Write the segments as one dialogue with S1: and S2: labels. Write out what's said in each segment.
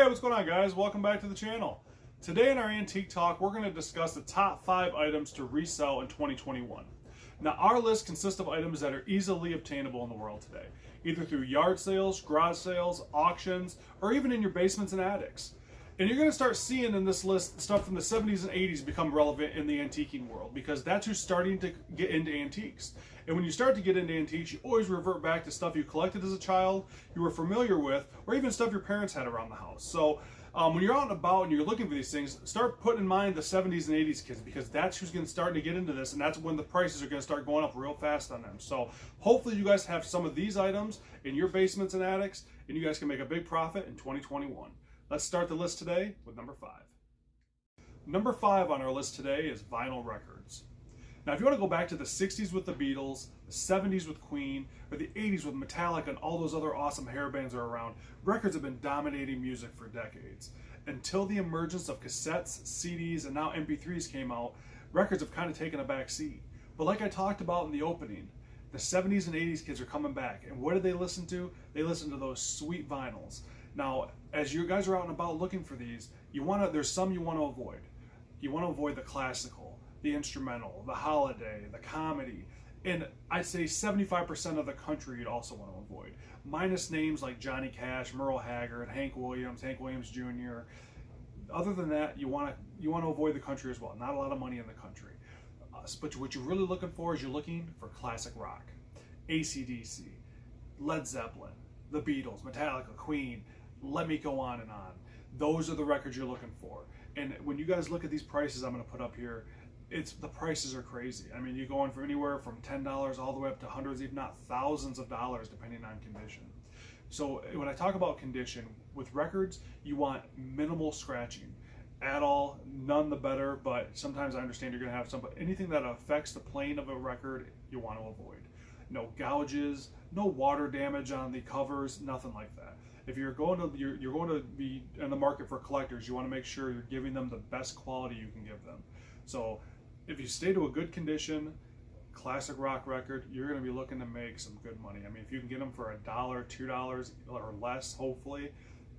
S1: Hey, what's going on, guys? Welcome back to the channel. Today in our Antique Talk, we're going to discuss the top 5 items to resell in 2021. Now, our list consists of items that are easily obtainable in the world today, either through yard sales, garage sales, auctions, or even in your basements and attics. And you're going to start seeing in this list stuff from the 70s and 80s become relevant in the antiquing world, because that's who's starting to get into antiques. And when you start to get into antiques, you always revert back to stuff you collected as a child, you were familiar with, or even stuff your parents had around the house. So when you're out and about and you're looking for these things, start putting in mind the 70s and 80s kids, because that's who's going to start to get into this, and that's when the prices are going to start going up real fast on them. So hopefully you guys have some of these items in your basements and attics, and you guys can make a big profit in 2021. Let's start the list today with number 5. Number 5 on our list today is vinyl records. Now, if you want to go back to the 60s with the Beatles, the 70s with Queen, or the 80s with Metallica and all those other awesome hair bands are around, records have been dominating music for decades. Until the emergence of cassettes, CDs, and now MP3s came out, records have kind of taken a back seat. But like I talked about in the opening, the 70s and 80s kids are coming back. And what do they listen to? They listen to those sweet vinyls. Now, as you guys are out and about looking for these, there's some you want to avoid. You want to avoid the classical, the instrumental, the holiday, the comedy, and I'd say 75% of the country you'd also want to avoid. Minus names like Johnny Cash, Merle Haggard, Hank Williams Jr. Other than that, you want to avoid the country as well. Not a lot of money in the country. But what you're really looking for is you're looking for classic rock, AC/DC, Led Zeppelin, the Beatles, Metallica, Queen. Let me go on and on. Those are the records you're looking for. And when you guys look at these prices I'm going to put up here, the prices are crazy. I mean, you're going for anywhere from $10 all the way up to hundreds, if not thousands of dollars, depending on condition. So when I talk about condition, with records, you want minimal scratching at all, none the better, but sometimes I understand you're going to have some, but anything that affects the playing of a record, you want to avoid. No gouges, no water damage on the covers, nothing like that. If you're going to be in the market for collectors, you want to make sure you're giving them the best quality you can give them. So if you stay to a good condition, classic rock record, you're going to be looking to make some good money. I mean, if you can get them for $1, $2 or less, hopefully,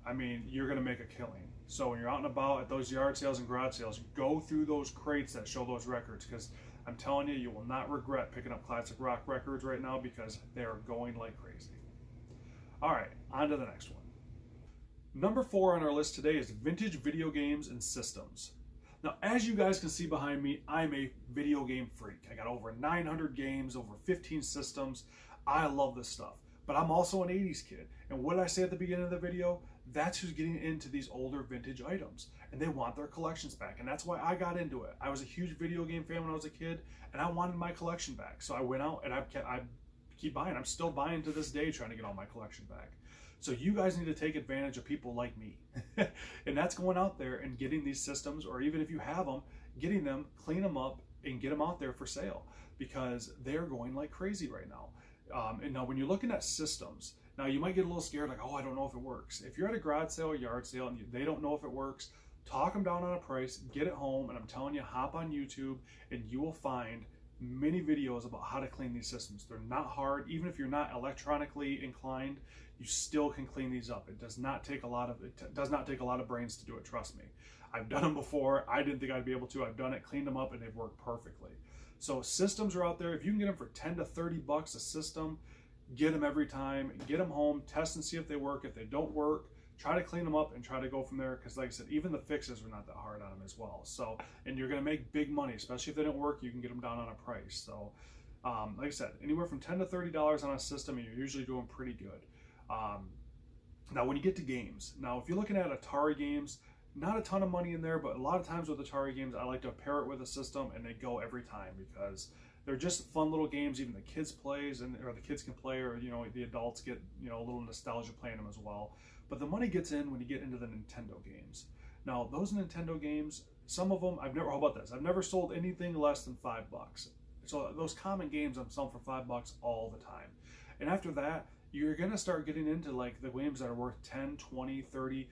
S1: I mean, you're going to make a killing. So when you're out and about at those yard sales and garage sales, go through those crates that show those records, because I'm telling you, you will not regret picking up classic rock records right now, because they are going like crazy. All right, on to the next one. Number 4 on our list today is vintage video games and systems. Now, as you guys can see behind me, I'm a video game freak. I got over 900 games, over 15 systems. I love this stuff. But I'm also an 80s kid. And what did I say at the beginning of the video? That's who's getting into these older vintage items. And they want their collections back. And that's why I got into it. I was a huge video game fan when I was a kid, and I wanted my collection back. So I went out and I keep buying. I'm still buying to this day, trying to get all my collection back. So you guys need to take advantage of people like me. And that's going out there and getting these systems, or even if you have them, getting them, clean them up, and get them out there for sale, because they're going like crazy right now. And now when you're looking at systems, now you might get a little scared, like, oh, I don't know if it works. If you're at a garage sale or yard sale and they don't know if it works, talk them down on a price, get it home, and I'm telling you, hop on YouTube and you will find many videos about how to clean these systems. They're not hard. Even if you're not electronically inclined, you still can clean these up. It does not take a lot of brains to do it, trust me. I've done them before. I didn't think I'd be able to. I've done it, cleaned them up, and they've worked perfectly. So systems are out there. If you can get them for 10 to 30 bucks a system, get them every time. Get them home, test and see if they work. If they don't work, try to clean them up and try to go from there, because like I said, even the fixes are not that hard on them as well. So, and you're going to make big money, especially if they don't work. You can get them down on a price. So like I said, anywhere from $10 to $30 on a system, and you're usually doing pretty good. Now when you get to games, now if you're looking at Atari games, not a ton of money in there, but a lot of times with Atari games, I like to pair it with a system, and they go every time, because they're just fun little games. Even the kids plays, or the kids can play, or the adults get a little nostalgia playing them as well. But the money gets in when you get into the Nintendo games. Now those Nintendo games, some of them how about this? I've never sold anything less than $5. So those common games I'm selling for $5 all the time. And after that, you're gonna start getting into like the games that are worth $10, $20, $30,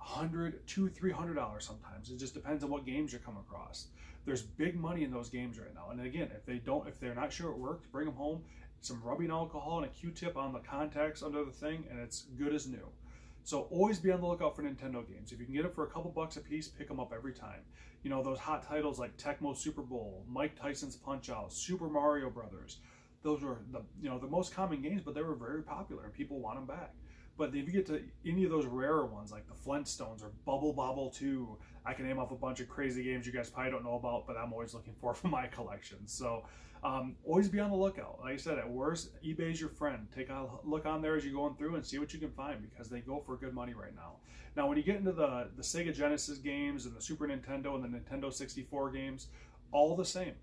S1: $100, $200, $300 sometimes. It just depends on what games you come across. There's big money in those games right now. And again, if they're not sure it works, bring them home, some rubbing alcohol and a Q-tip on the contacts under the thing, and it's good as new. So always be on the lookout for Nintendo games. If you can get it for a couple bucks a piece, pick them up every time. You know, those hot titles like Tecmo Super Bowl, Mike Tyson's Punch-Out, Super Mario Brothers. Those were the most common games, but they were very popular and people want them back. But if you get to any of those rarer ones like the Flintstones or Bubble Bobble 2, I can name off a bunch of crazy games you guys probably don't know about, but I'm always looking for my collection. So always be on the lookout. Like I said, at worst, eBay's your friend. Take a look on there as you're going through and see what you can find, because they go for good money right now. Now, when you get into the Sega Genesis games and the Super Nintendo and the Nintendo 64 games, all the same.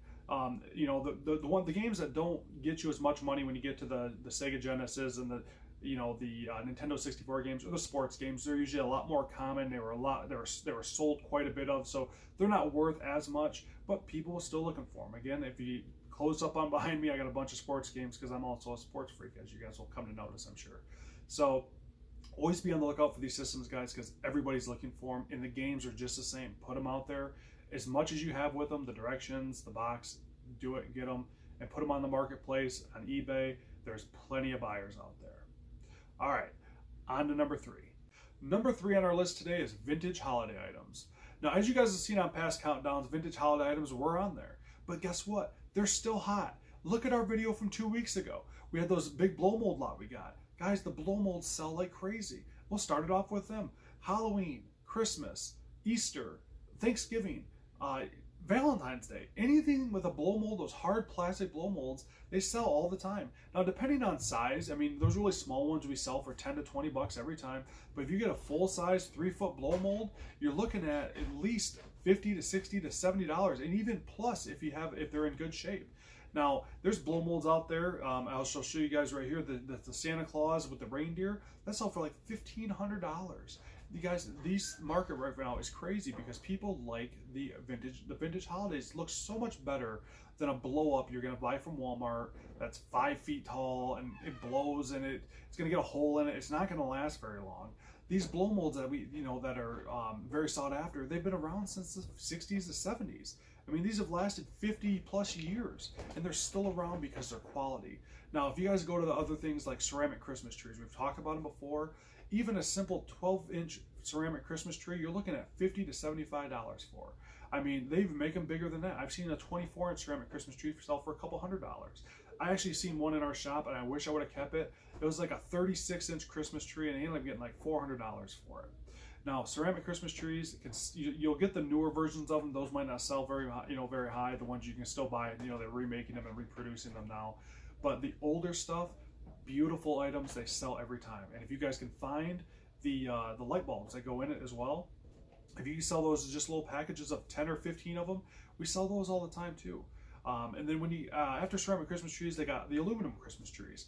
S1: You know, the games that don't get you as much money when you get to the Sega Genesis and the Nintendo 64 games or the sports games, they're usually a lot more common. They were sold quite a bit of, so they're not worth as much, but people are still looking for them. Again, if you close up on behind me, I got a bunch of sports games because I'm also a sports freak, as you guys will come to notice, I'm sure. So always be on the lookout for these systems, guys, because everybody's looking for them, and the games are just the same. Put them out there as much as you have with them, the directions, the box, do it, get them, and put them on the marketplace, on eBay. There's plenty of buyers out there. All right, on to number 3. Number 3 on our list today is vintage holiday items. Now, as you guys have seen on past countdowns, vintage holiday items were on there. But guess what? They're still hot. Look at our video from 2 weeks ago. We had those big blow mold lot we got. Guys, the blow molds sell like crazy. We'll start it off with them. Halloween, Christmas, Easter, Thanksgiving, Valentine's Day, anything with a blow mold, those hard plastic blow molds, they sell all the time. Now, depending on size, I mean, those really small ones we sell for 10 to 20 bucks every time. But if you get a full size 3-foot blow mold, you're looking at least $50 to $60 to $70, and even plus if they're in good shape. Now, there's blow molds out there. I'll show you guys right here the Santa Claus with the reindeer. That's all for like $1,500. You guys, these market right now is crazy because people like the vintage holidays. Look so much better than a blow up you're gonna buy from Walmart that's 5 feet tall and it blows and it's gonna get a hole in it. It's not gonna last very long. These blow molds that that are very sought after, they've been around since the 60s to 70s. I mean, these have lasted 50 plus years and they're still around because they're quality. Now, if you guys go to the other things like ceramic Christmas trees, we've talked about them before. Even a simple 12-inch ceramic Christmas tree, you're looking at $50 to $75 for. I mean, they even make them bigger than that. I've seen a 24-inch ceramic Christmas tree sell for a couple $100. I actually seen one in our shop, and I wish I would have kept it. It was like a 36-inch Christmas tree, and I ended up getting like $400 for it. Now, ceramic Christmas trees, you'll get the newer versions of them. Those might not sell very high. The ones you can still buy, they're remaking them and reproducing them now. But the older stuff, beautiful items, they sell every time. And if you guys can find the light bulbs that go in it as well, if you can sell those as just little packages of 10 or 15 of them, we sell those all the time too. And then when you after ceramic Christmas trees, they got the aluminum Christmas trees,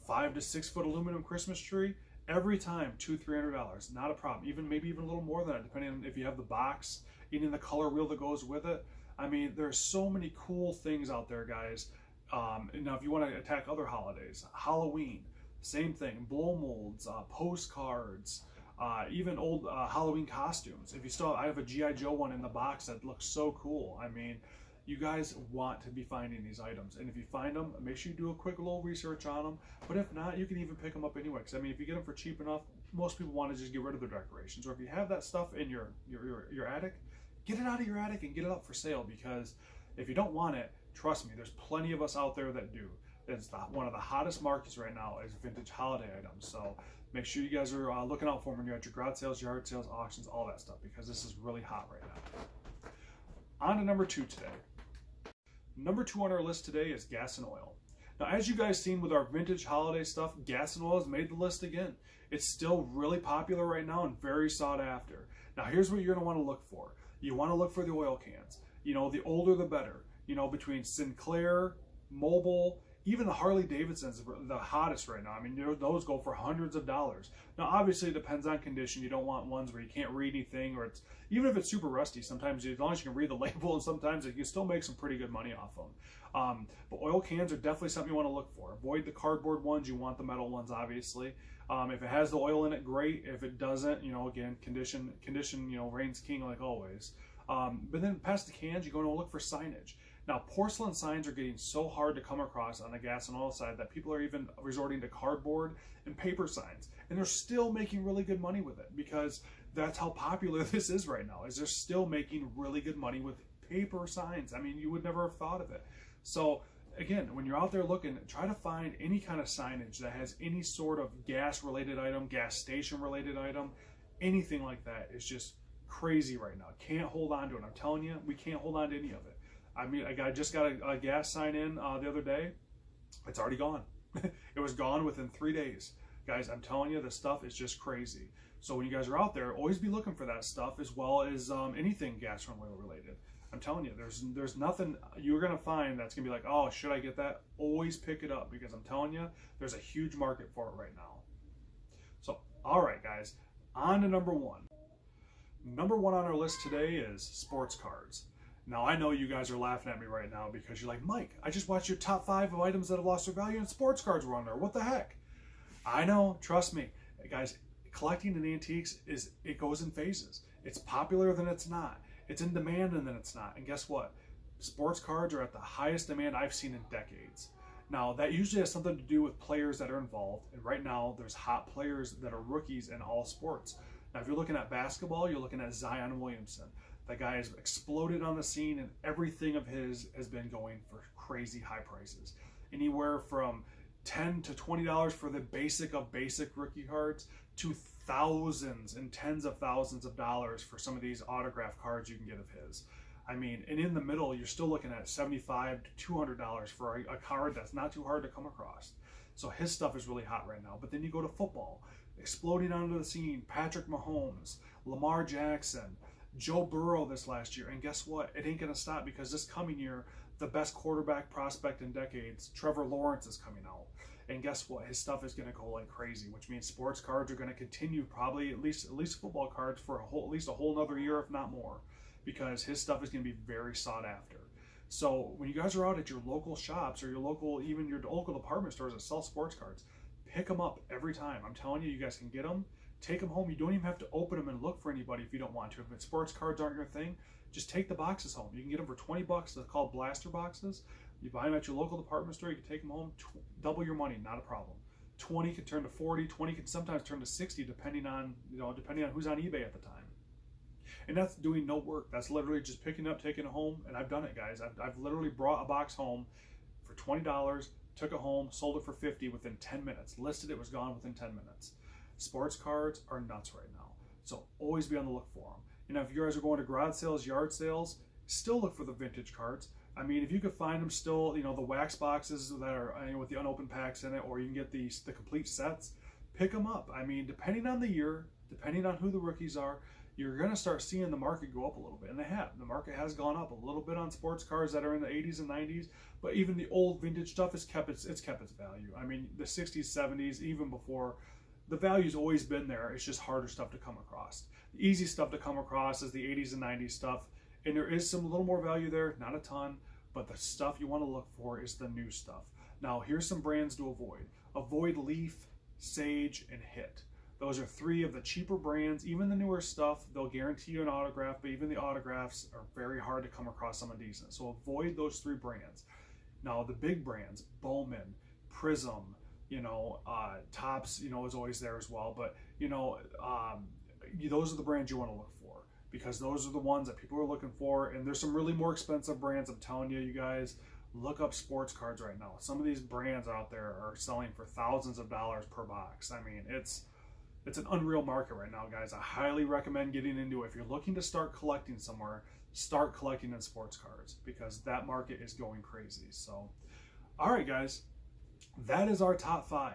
S1: 5 to 6 foot aluminum Christmas tree. Every time, $200-300, not a problem. Maybe even a little more than that, depending on if you have the box, even the color wheel that goes with it. I mean, there's so many cool things out there, guys. Now, if you want to attack other holidays, Halloween, same thing. Blow molds, postcards, even old Halloween costumes. If you still, I have a G.I. Joe one in the box that looks so cool. I mean, you guys want to be finding these items, and if you find them, make sure you do a quick little research on them. But if not, you can even pick them up anyway. Because I mean, if you get them for cheap enough, most people want to just get rid of their decorations. Or if you have that stuff in your attic, get it out of your attic and get it up for sale. Because if you don't want it, trust me, there's plenty of us out there that do. It's one of the hottest markets right now is vintage holiday items. So make sure you guys are looking out for them when you're at your garage sales, yard sales, auctions, all that stuff, because this is really hot right now. On to number 2 today. Number 2 on our list today is gas and oil. Now, as you guys seen with our vintage holiday stuff, gas and oil has made the list again. It's still really popular right now and very sought after. Now, here's what you're going to want to look for. You want to look for the oil cans. The older the better. Between Sinclair, Mobil, even the Harley Davidsons are the hottest right now. I mean, those go for hundreds of dollars. Now, obviously, it depends on condition. You don't want ones where you can't read anything, or even if it's super rusty. Sometimes, as long as you can read the label, and sometimes you can still make some pretty good money off them. But oil cans are definitely something you want to look for. Avoid the cardboard ones. You want the metal ones, obviously. If it has the oil in it, great. If it doesn't, again, condition, reigns king like always. But then past the cans, you're going to look for signage. Now, porcelain signs are getting so hard to come across on the gas and oil side that people are even resorting to cardboard and paper signs. And they're still making really good money with it, because that's how popular this is right now, is they're still making really good money with paper signs. I mean, you would never have thought of it. So again, when you're out there looking, try to find any kind of signage that has any sort of gas related item, gas station related item, anything like that is just crazy right now. Can't hold on to it. I'm telling you, we can't hold on to any of it. I mean, I just got a gas sign in the other day. It's already gone. It was gone within 3 days. Guys, I'm telling you, this stuff is just crazy. So when you guys are out there, always be looking for that stuff, as well as anything gas and oil related. I'm telling you, there's nothing you're going to find that's going to be like, oh, should I get that? Always pick it up, because I'm telling you, there's a huge market for it right now. So, all right, guys, on to number one. Number one on our list today is sports cards. Now, I know you guys are laughing at me right now because you're like, Mike, I just watched your top 5 of items that have lost their value and sports cards were on there. What the heck? I know, trust me. Guys, collecting in antiques, it goes in phases. It's popular, then it's not. It's in demand, and then it's not. And guess what? Sports cards are at the highest demand I've seen in decades. Now, that usually has something to do with players that are involved. And right now, there's hot players that are rookies in all sports. Now, if you're looking at basketball, you're looking at Zion Williamson. That guy has exploded on the scene, and everything of his has been going for crazy high prices. Anywhere from $10 to $20 for the basic of basic rookie cards to thousands and tens of thousands of dollars for some of these autograph cards you can get of his. I mean, and in the middle, you're still looking at $75 to $200 for a card that's not too hard to come across. So his stuff is really hot right now. But then you go to football, exploding onto the scene, Patrick Mahomes, Lamar Jackson, Joe Burrow this last year. And guess what? It ain't going to stop, because this coming year, the best quarterback prospect in decades, Trevor Lawrence, is coming out. And guess what? His stuff is going to go like crazy, which means sports cards are going to continue, probably at least football cards, for at least a whole another year, if not more, because his stuff is going to be very sought after. So when you guys are out at your local shops, or even your local department stores that sell sports cards, pick them up every time. I'm telling you, you guys can get them. Take them home. You don't even have to open them and look for anybody if you don't want to. If sports cards aren't your thing, just take the boxes home. You can get them for 20 bucks. They're called blaster boxes. You buy them at your local department store. You can take them home. Double your money, not a problem. 20 can turn to 40. 20 can sometimes turn to 60, depending on who's on eBay at the time. And that's doing no work. That's literally just picking up, taking it home. And I've done it, guys. I've literally brought a box home for $20, took it home, sold it for $50 within 10 minutes. Listed it, was gone within 10 minutes. Sports cards are nuts right now. So always be on the look for them. You know, if you guys are going to garage sales, yard sales, still look for the vintage cards. I mean, if you could find them still, the wax boxes that are with the unopened packs in it, or you can get the complete sets, pick them up. I mean, depending on the year, depending on who the rookies are, you're going to start seeing the market go up a little bit. And they have. The market has gone up a little bit on sports cards that are in the 80s and 90s, but even the old vintage stuff has kept its value. I mean, the 60s, 70s, even before, the value's always been there. It's just harder stuff to come across. The easy stuff to come across is the 80s and 90s stuff, and there is some little more value there, not a ton, but the stuff you want to look for is the new stuff. Now, here's some brands to avoid. Avoid Leaf, Sage, and Hit. Those are 3 of the cheaper brands. Even the newer stuff, they'll guarantee you an autograph, but even the autographs are very hard to come across someone decent. So avoid those 3 brands. Now, the big brands, Bowman, Prism, Topps, is always there as well. But, those are the brands you want to look for, because those are the ones that people are looking for. And there's some really more expensive brands. I'm telling you, you guys, look up sports cards right now. Some of these brands out there are selling for thousands of dollars per box. I mean, it's an unreal market right now, guys. I highly recommend getting into it. If you're looking to start collecting somewhere, start collecting in sports cards, because that market is going crazy. So, all right, guys, that is our top 5.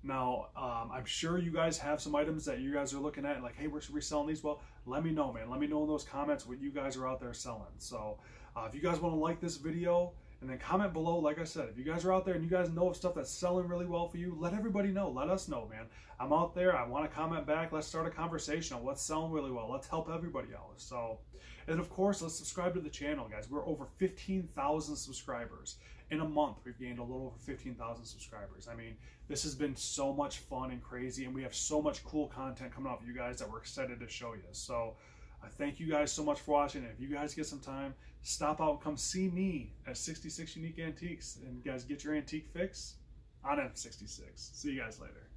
S1: Now, I'm sure you guys have some items that you guys are looking at and like, hey, where should we sell these? Well, let me know, man. Let me know in those comments what you guys are out there selling. So if you guys want to like this video, and then comment below. Like I said, if you guys are out there and you guys know of stuff that's selling really well for you, let everybody know. Let us know, man. I'm out there. I want to comment back. Let's start a conversation on what's selling really well. Let's help everybody out. So, and of course, let's subscribe to the channel, guys. We're over 15,000 subscribers. In a month, we've gained a little over 15,000 subscribers. I mean, this has been so much fun and crazy, and we have so much cool content coming out for you guys that we're excited to show you. So, I thank you guys so much for watching. And if you guys get some time, stop out and come see me at 66 Unique Antiques. And you guys get your antique fix on M66. See you guys later.